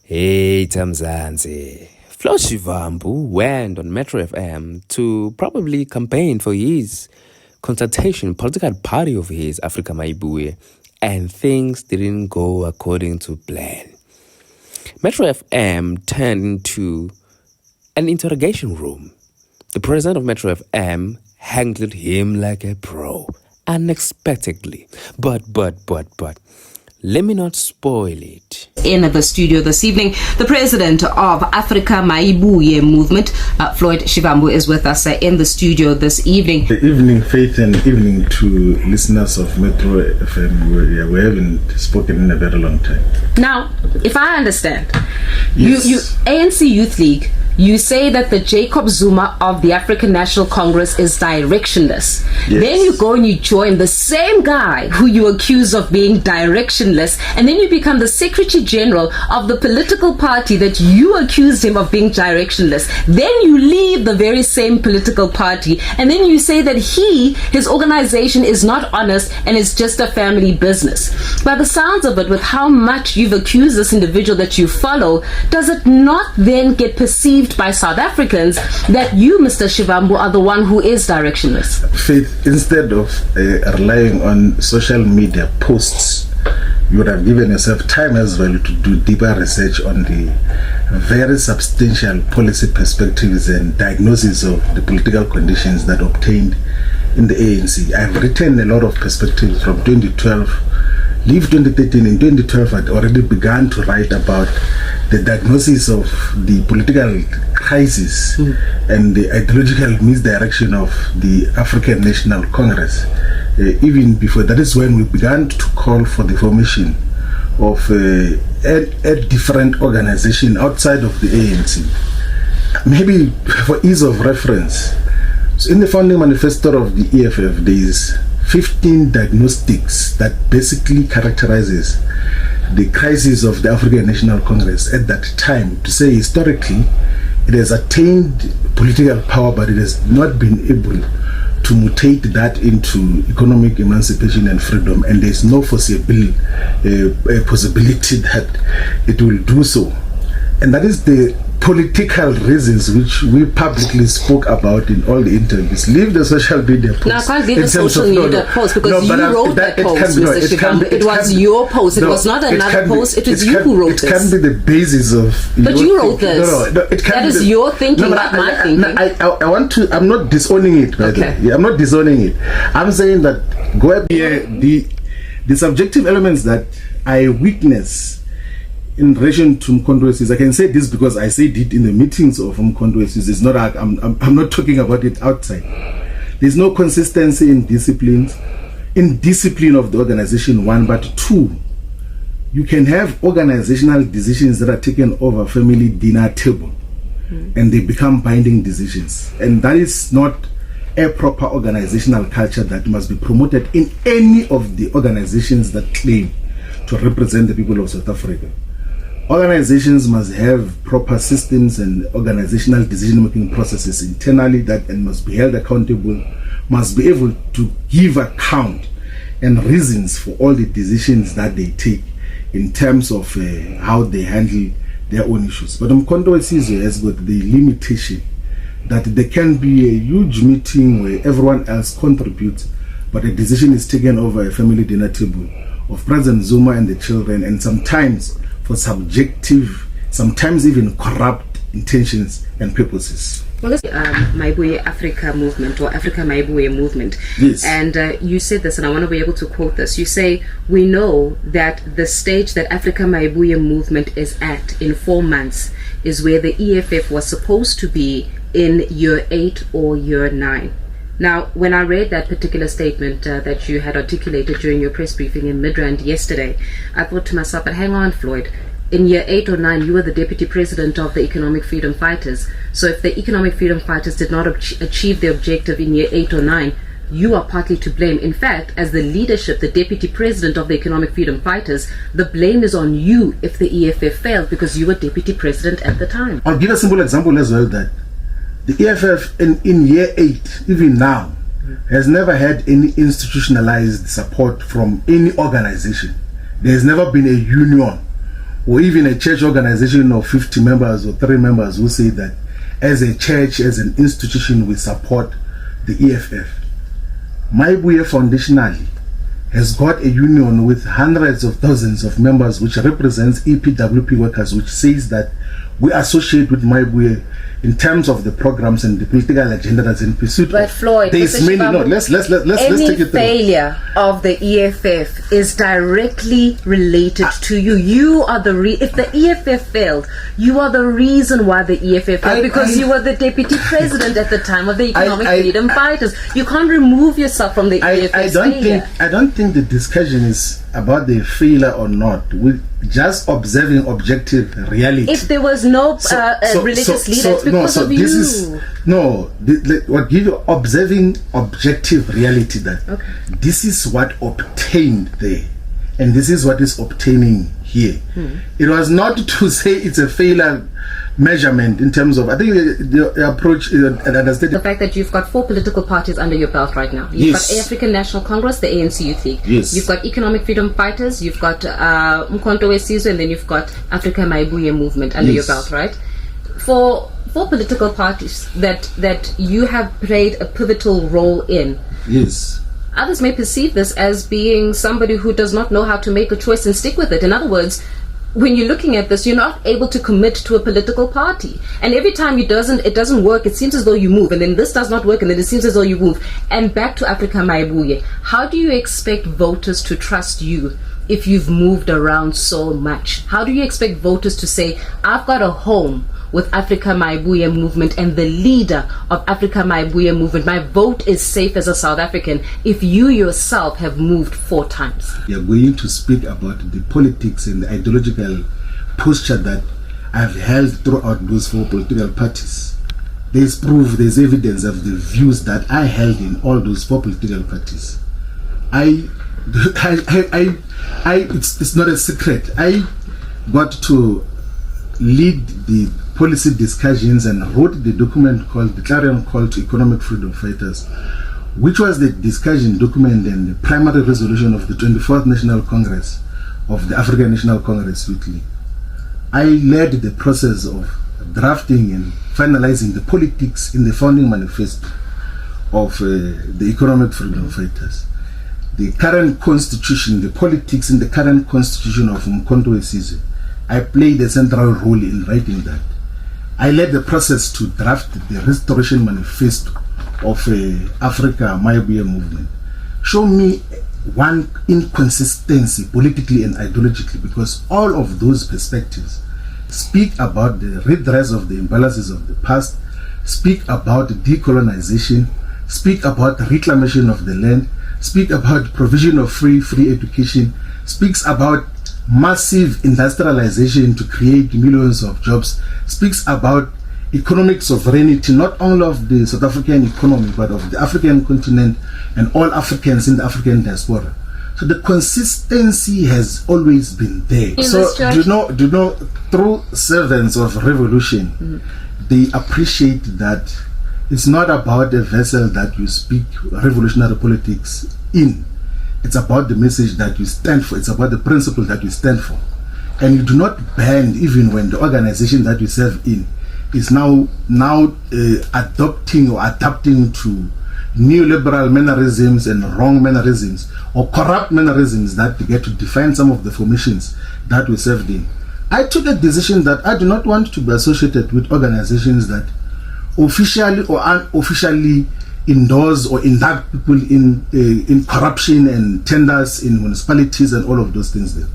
Hey Tamzansi. Floyd Shivambu went on Metro FM to probably campaign for his consultation political party of his, Africa Maibuye, and things didn't go according to plan. Metro FM turned into an interrogation room. The president of Metro FM handled him like a pro, unexpectedly. But, let me not spoil it. In the studio this evening, the president of Africa Maibuye movement, Floyd Shivambu, is with us in the studio this evening. Good evening, Faith, and evening to listeners of Metro FM. We haven't spoken in a very long time. Now, if I understand, Yes. you ANC Youth League, you say that the Jacob Zuma of the African National Congress is directionless. Yes. Then you go and you join the same guy who you accuse of being directionless, and then you become the Secretary General of the political party that you accused him of being directionless. Then you leave the very same political party, and then you say that his organization is not honest and is just a family business. By the sounds of it, with how much you've accused this individual that you follow, does it not then get perceived by South Africans that you, Mr. Shivambu, are the one who is directionless? Faith, instead of relying on social media posts, you would have given yourself time as well to do deeper research on the very substantial policy perspectives and diagnosis of the political conditions that obtained in the ANC. I've written a lot of perspectives from 2012, leave 2013. In 2012, I'd already begun to write about the diagnosis of the political crisis and the ideological misdirection of the African National Congress. Even before that is when we began to call for the formation of a different organization outside of the ANC. Maybe for ease of reference, so in the founding manifesto of the EFF, there is 15 diagnostics that basically characterizes the crisis of the African National Congress at that time, to say historically it has attained political power, but it has not been able to mutate that into economic emancipation and freedom, and there is no foreseeable possibility that it will do so. And that is the political reasons which we publicly spoke about in all the interviews. Leave the social media post. Now, I can't leave the social media post because you wrote that post, Mr. Shivambu. It was your post. It was not another post. It was you who wrote this. It can be the basis of. But you wrote this. No, it can that is your thinking, not my thinking. I want to. I'm not disowning it. By the way. Yeah, I'm not disowning it. I'm saying that the subjective elements that I witness in relation to Mkhondwesi's, I can say this because I said it in the meetings of Mkhondwesi's. It's not. I'm not talking about it outside. There's no consistency in discipline of the organization. One, but two, you can have organizational decisions that are taken over family dinner table, and they become binding decisions, and that is not a proper organizational culture that must be promoted in any of the organizations that claim to represent the people of South Africa. Organizations must have proper systems and organizational decision-making processes internally and must be held accountable, must be able to give account and reasons for all the decisions that they take in terms of how they handle their own issues. But Mkhondwesi has got the limitation that there can be a huge meeting where everyone else contributes, but a decision is taken over a family dinner table of President Zuma and the children, and sometimes for subjective, sometimes even corrupt intentions and purposes. Well, this Maibuye Africa movement or Africa Maibuye movement. Yes. And you said this, and I want to be able to quote this. You say, we know that the stage that Africa Maibuye movement is at in 4 months is where the EFF was supposed to be in year 8 or year 9. Now, when I read that particular statement that you had articulated during your press briefing in Midrand yesterday, I thought to myself, but hang on, Floyd, in year 8 or 9, you were the deputy president of the Economic Freedom Fighters. So if the Economic Freedom Fighters did not achieve their objective in year 8 or 9, you are partly to blame. In fact, as the leadership, the deputy president of the Economic Freedom Fighters, the blame is on you if the EFF failed because you were deputy president at the time. I'll give a simple example as well that the EFF in year 8, even now, has never had any institutionalized support from any organization. There has never been a union or even a church organization of 50 members or 3 members who say that as a church, as an institution, we support the EFF. Maibuye foundationally has got a union with hundreds of thousands of members, which represents EPWP workers, which says that we associate with Maibuye in terms of the programs and the political agenda that's in pursuit. But Floyd, there's many. No, let's take it through. Failure of the EFF is directly related to you. You are the if the EFF failed, you are the reason why the EFF failed, because you were the deputy president at the time of the Economic Freedom Fighters. You can't remove yourself from the EFF failure. I don't think the discussion is about the failure or not. We're just observing objective reality. If there was no religious leader, it's because of you. What give you observing objective reality that this is what obtained there, and this is what is obtaining here. It was not to say it's a failure measurement in terms of, I think the approach and understand the fact that you've got 4 political parties under your belt right now. You've got African National Congress, the ANC Youth League. Yes. You've got Economic Freedom Fighters, you've got Umkhonto weSizwe, and then you've got Africa Maibuye movement under your belt, right? For 4 political parties that you have played a pivotal role in. Yes. Others may perceive this as being somebody who does not know how to make a choice and stick with it. In other words, when you're looking at this, you're not able to commit to a political party. And every time it doesn't work, it seems as though you move. And then this does not work, and then it seems as though you move. And back to Africa Maibuye, how do you expect voters to trust you if you've moved around so much? How do you expect voters to say, I've got a home with Africa Maibuye movement and the leader of Africa Maibuye movement, my vote is safe as a South African, if you yourself have moved 4 times? We are going to speak about the politics and the ideological posture that I've held throughout those 4 political parties. There's proof, there's evidence of the views that I held in all those 4 political parties. It's not a secret. I got to lead the policy discussions and wrote the document called the Clarion Call to Economic Freedom Fighters, which was the discussion document and the primary resolution of the 24th National Congress of the African National Congress Youth League. I led the process of drafting and finalizing the politics in the founding manifesto of the Economic Freedom Fighters. The current constitution, the politics in the current constitution of Umkhonto weSizwe, I played a central role in writing that. I led the process to draft the Restoration Manifesto of Africa Maibuye movement. Show me one inconsistency politically and ideologically, because all of those perspectives speak about the redress of the imbalances of the past, speak about decolonization, speak about reclamation of the land, speak about provision of free education, speaks about massive industrialization to create millions of jobs, speaks about economic sovereignty, not only of the South African economy, but of the African continent and all Africans in the African diaspora. So the consistency has always been there. So do you know, through servants of revolution, they appreciate that it's not about a vessel that you speak revolutionary politics in. It's about the message that you stand for. It's about the principle that you stand for. And you do not bend even when the organization that you serve in is now adopting or adapting to neoliberal mannerisms and wrong mannerisms or corrupt mannerisms that get to define some of the formations that we served in. I took a decision that I do not want to be associated with organizations that officially or unofficially endorse or induct people in corruption and tenders in municipalities and all of those things there.